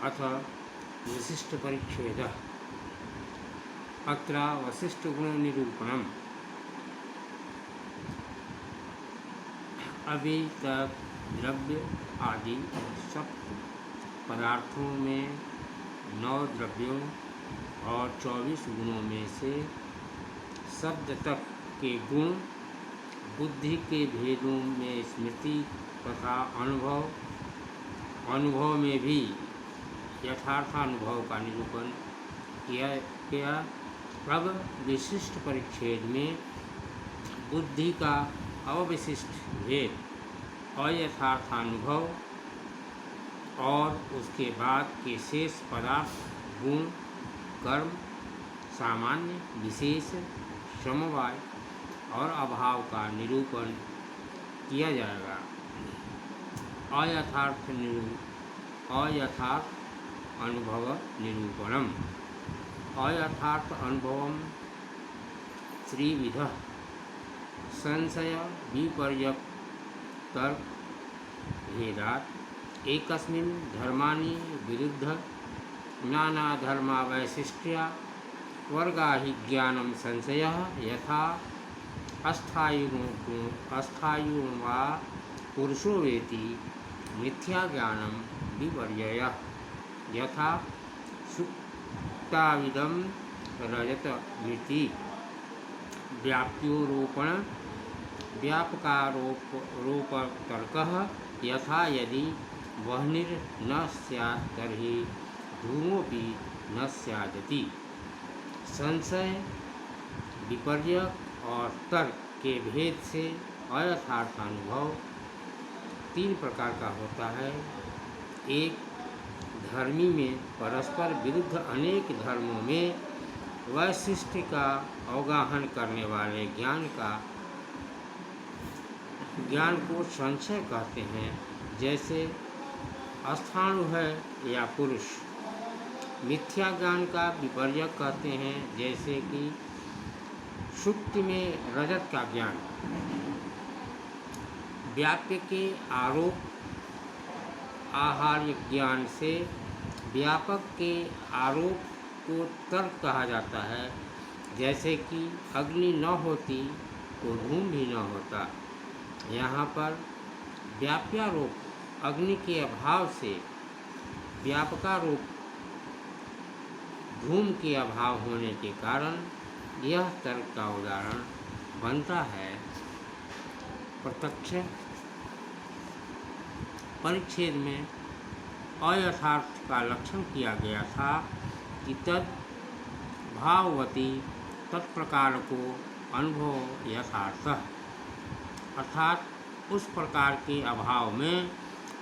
अथ विशिष्टपरिच्छेदः। अत्र वशिष्ठगुणनिरूपणम्। अभी तक द्रव्य आदि सब पदार्थों में 9 द्रव्यों और 24 गुणों में से शब्द तक के गुण, बुद्धि के भेदों में स्मृति तथा अनुभव में भी यथार्थानुभव का निरूपण किया। अब विशिष्ट परिच्छेद में बुद्धि का अविशिष्ट भेद, अयथार्थानुभव और उसके बाद के शेष पदार्थ, गुण, कर्म, सामान्य, विशेष, समवाय और अभाव का निरूपण किया जाएगा। अयथार्थ अनुभव निरूपणम्। अयथार्थ अनुभवम् त्रिविधः: संशय विपर्यक तर्क भेदात् एकस्मिन् धर्माणि विरुद्ध नाना धर्मा वैशिष्ट्या वर्गा हि ज्ञानं संशयः यथा अस्थायुं वा पुरुषो वेति मिथ्या ज्ञानं विपर्ययः यथा सुप्ताविदं रजतमिति व्यापकारोपतर्कः यथा यदि वह्निर्न स्यात् तर्हि धूमोऽपि न स्यादिति। संशय, विपर्यक और तर्क के भेद से अयथार्थानुभव 3 प्रकार का होता है। एक, धर्मी में परस्पर विरुद्ध अनेक धर्मों में वैशिष्ट्य का अवगाहन करने वाले ज्ञान को संशय कहते हैं, जैसे अस्थाणु है या पुरुष। मिथ्या ज्ञान का विपर्यक कहते हैं, जैसे कि सुक्ति में रजत का ज्ञान। व्याप्य के आरोप आहार्य ज्ञान से व्यापक के आरोप को तर्क कहा जाता है, जैसे कि अग्नि न होती तो धूम भी न होता। यहाँ पर व्याप्यारोप अग्नि के अभाव से, व्यापकारोप धूम के अभाव होने के कारण यह तर्क का उदाहरण बनता है। प्रत्यक्ष परिच्छेद में अयथार्थ का लक्षण किया गया था कि तद भाववती तत्प्रकार को अनुभव यथार्थ, अर्थात उस प्रकार के अभाव में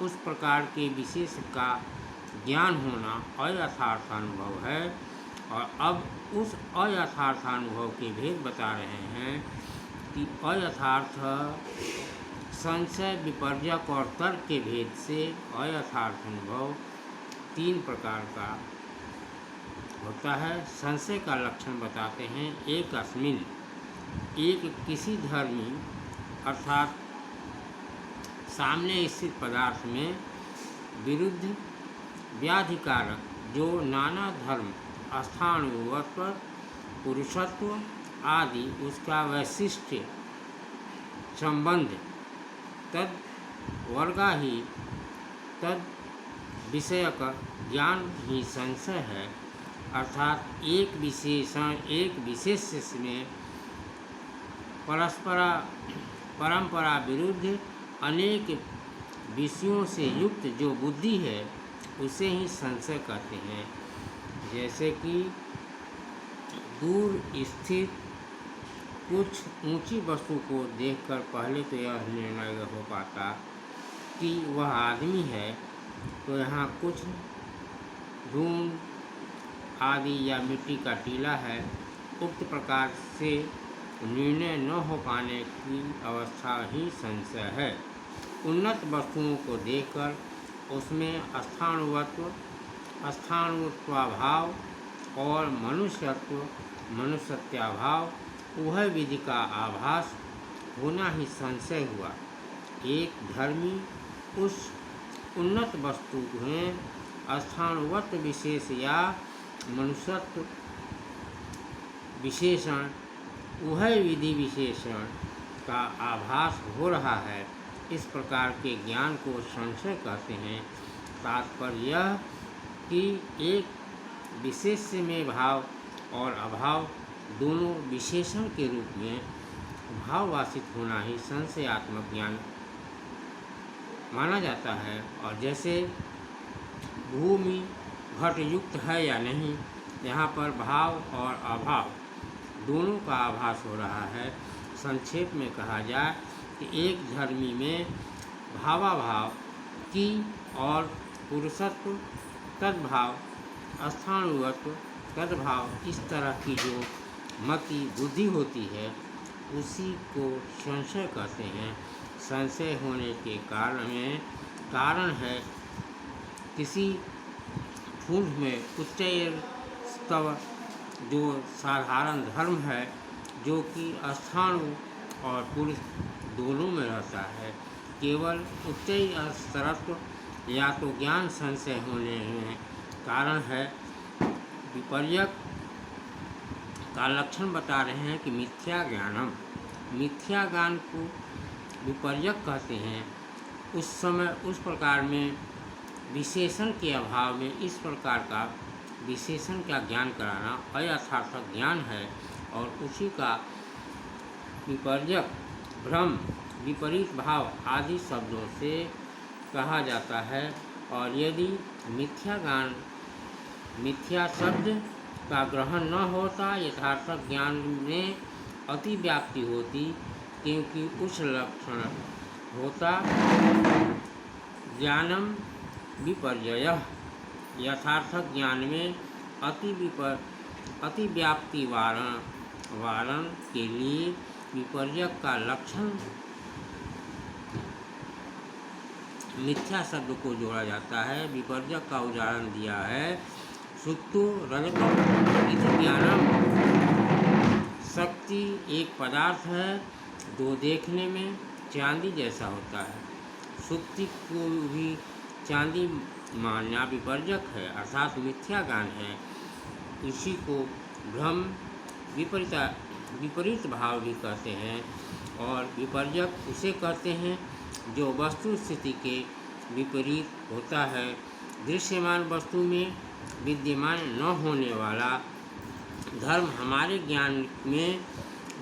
उस प्रकार के विशेष का ज्ञान होना अयथार्थ अनुभव है। और अब उस अयथार्थानुभव के भेद बता रहे हैं कि अयथार्थ संशय, विपर्यक और तर्क के भेद से अयथार्थ अनुभव 3 प्रकार का होता है। संशय का लक्षण बताते हैं। एक अस्मिन, एक किसी धर्मी अर्थात सामने स्थित पदार्थ में विरुद्ध व्याधिकारक जो नाना धर्म, अस्थाणुत्व, पुरुषत्व आदि उसका वैशिष्ट्य संबंध तद वर्गा ही तद विषयक ज्ञान ही संशय है। अर्थात एक विशेष में परंपरा विरुद्ध अनेक विषयों से युक्त जो बुद्धि है उसे ही संशय कहते हैं। जैसे कि दूर स्थित कुछ ऊंची वस्तु को देखकर पहले तो यह निर्णय हो पाता कि वह आदमी है, तो यहाँ कुछ धूल आदि या मिट्टी का टीला है। उक्त प्रकार से निर्णय न हो पाने की अवस्था ही संशय है। उन्नत वस्तुओं को देखकर उसमें अस्थाणुत्वाभाव और मनुष्यत्वाभाव उभय विधि का आभास होना ही संशय हुआ। एक धर्मी उस उन्नत वस्तु में स्थानवत् विशेष या मनुष्यत्व विशेषण उभय विधि विशेषण का आभास हो रहा है। इस प्रकार के ज्ञान को संशय कहते हैं। तात्पर्य यह कि एक विशेष्य में भाव और अभाव दोनों विशेषण के रूप में भाववासित होना ही संशयात्मक ज्ञान माना जाता है। और जैसे भूमि घटयुक्त है या नहीं, यहाँ पर भाव और अभाव दोनों का आभास हो रहा है। संक्षेप में कहा जाए कि एक धर्मी में भावाभाव की और पुरुषत्व तद्भाव, स्थाणुवत्व तद्भाव, इस तरह की जो मति बुद्धि होती है उसी को संशय कहते हैं। संशय होने के कारण है किसी ठूंठ में उच्चैर स्तव जो साधारण धर्म है, जो कि स्थाणु और पुरुष दोनों में रहता है। केवल उच्च स्तरत्व या तो ज्ञान संशय होने में कारण है। विपर्यक का लक्षण बता रहे हैं कि मिथ्या ज्ञानम, मिथ्या ज्ञान को विपर्यक कहते हैं। उस समय उस प्रकार में विशेषण के अभाव में इस प्रकार का विशेषण का ज्ञान कराना अयथार्थक ज्ञान है और उसी का विपर्यक, भ्रम, विपरीत भाव आदि शब्दों से कहा जाता है। और यदि मिथ्या ज्ञान, मिथ्या शब्द का ग्रहण न होता, यथार्थक ज्ञान में अति व्याप्ति होती, क्योंकि उस लक्षण होता ज्ञानम विपर्ययः, यथार्थक ज्ञान में अति व्याप्ति वारण के लिए विपर्यक का लक्षण मिथ्या शब्द को जोड़ा जाता है। विपर्यक का उदाहरण दिया है सुक्तो रजतम इति ज्ञानम। शक्ति एक पदार्थ है जो देखने में चांदी जैसा होता है। सुक्ति को भी चांदी मानना विपर्यक है, अर्थात मिथ्या ज्ञान है। इसी को भ्रम, विपरीत भाव भी कहते हैं। और विपर्यक उसे कहते हैं जो वस्तु स्थिति के विपरीत होता है। दृश्यमान वस्तु में विद्यमान न होने वाला धर्म हमारे ज्ञान में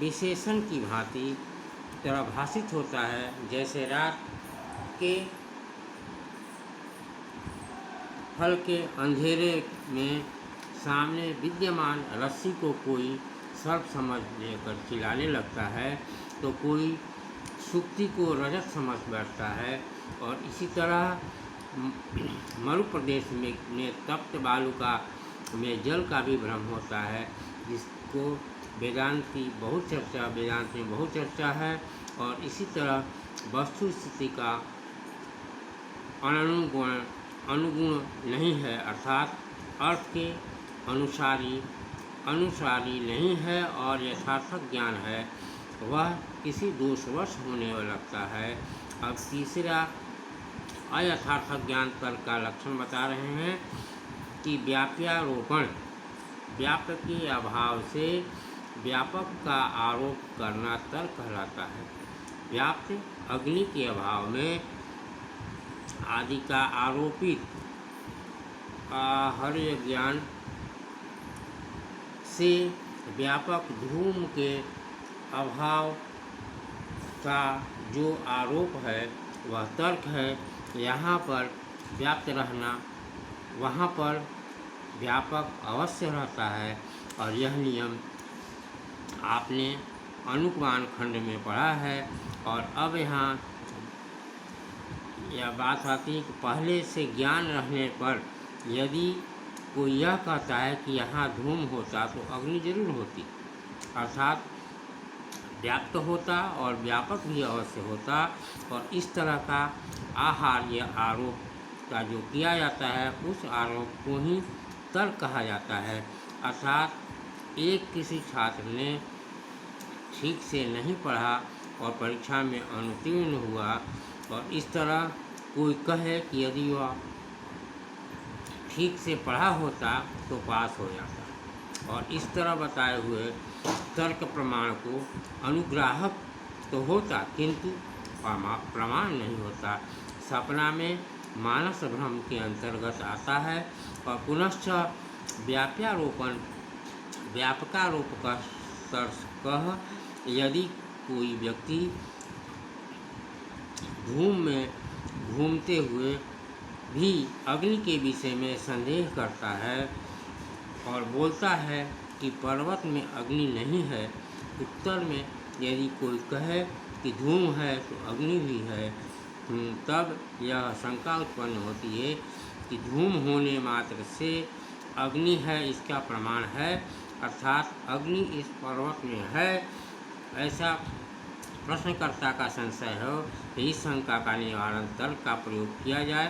विशेषण की भांति तरह भाषित होता है। जैसे रात के हल्के अंधेरे में सामने विद्यमान रस्सी को कोई सर्प समझ लेकर चिल्लाने लगता है, तो कोई सुक्ति को रजत समझ बैठता है। और इसी तरह मरु प्रदेश में तप्त बालुका में जल का भी भ्रम होता है, जिसको वेदांत में बहुत चर्चा है। और इसी तरह वस्तु स्थिति का अनुगुण नहीं है, अर्थात अर्थ के अनुसारी नहीं है। और यथार्थक ज्ञान है वह किसी दोषवश होने लगता है। अब तीसरा अयथार्थक ज्ञान तर्क का लक्षण बता रहे हैं कि व्याप्यारोपण, व्यापक के अभाव से व्यापक का आरोप करना तर्क कहलाता है। व्याप्त अग्नि के अभाव में आदि का आरोपित आहर्य ज्ञान से व्यापक धूम के अभाव का जो आरोप है वह तर्क है। यहाँ पर व्याप्त रहना, वहाँ पर व्यापक अवश्य रहता है। और यह नियम आपने अनुमान खंड में पढ़ा है। और अब यहाँ यह बात आती है कि पहले से ज्ञान रहने पर यदि कोई यह कहता है कि यहाँ धूम होता तो अग्नि जरूर होती, अर्थात व्याप्त होता और व्यापक भी अवश्य होता। और इस तरह का आहार्य आरोप का जो किया जाता है उस आरोप को ही तर्क कहा जाता है। अर्थात एक किसी छात्र ने ठीक से नहीं पढ़ा और परीक्षा में अनुत्तीर्ण हुआ, और इस तरह कोई कहे कि यदि वह ठीक से पढ़ा होता तो पास हो जाता। और इस तरह बताए हुए तर्क प्रमाण को अनुग्राहक तो होता किंतु प्रमाण नहीं होता। सपना में मानस भ्रम के अंतर्गत आता है और पुनश्च व्यापकारोप का कह यदि कोई व्यक्ति धूम में घूमते हुए भी अग्नि के विषय में संदेह करता है और बोलता है कि पर्वत में अग्नि नहीं है, उत्तर में यदि कोई कहे कि धूम है तो अग्नि भी है, तब यह शंका उत्पन्न होती है कि धूम होने मात्र से अग्नि है इसका प्रमाण है, अर्थात अग्नि इस पर्वत में है, ऐसा प्रश्नकर्ता का संशय हो। तो इस शंका का निवारण तर्क का प्रयोग किया जाए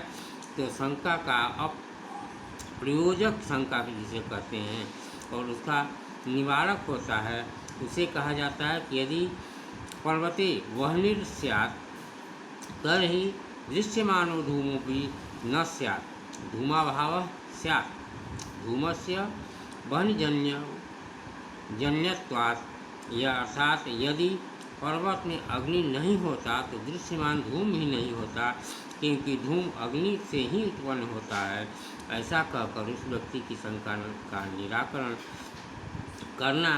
तो शंका का अप्रयोजक शंका जिसे कहते हैं और उसका निवारक होता है, उसे कहा जाता है कि यदि पर्वते वह्निर् स्यात् तर्हि दृश्यमानो धूमोऽपि न स्यात् धूमाभावः स्यात् धूमस्य वह्निजन्यत्वात्। यह अर्थात यदि पर्वत में अग्नि नहीं होता तो दृश्यमान धूम भी नहीं होता, क्योंकि धूम अग्नि से ही उत्पन्न होता है। ऐसा कहकर उस व्यक्ति की शंका का निराकरण करना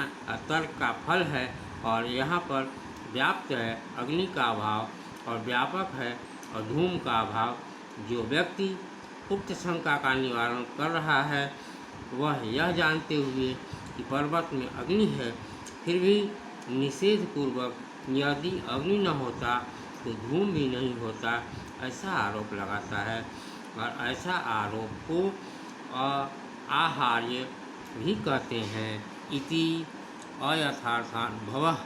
तर्क का फल है। और यहाँ पर व्याप्त है अग्नि का अभाव और व्यापक है और धूम का अभाव। जो व्यक्ति उक्त शंका का निवारण कर रहा है वह यह जानते हुए कि पर्वत में अग्नि है फिर भी निषेधपूर्वक यदि अग्नि न होता तो धूम भी नहीं होता, ऐसा आरोप लगाता है। और ऐसा आरोप को आहार्य भी कहते हैं। इति अयथार्थानुभवः।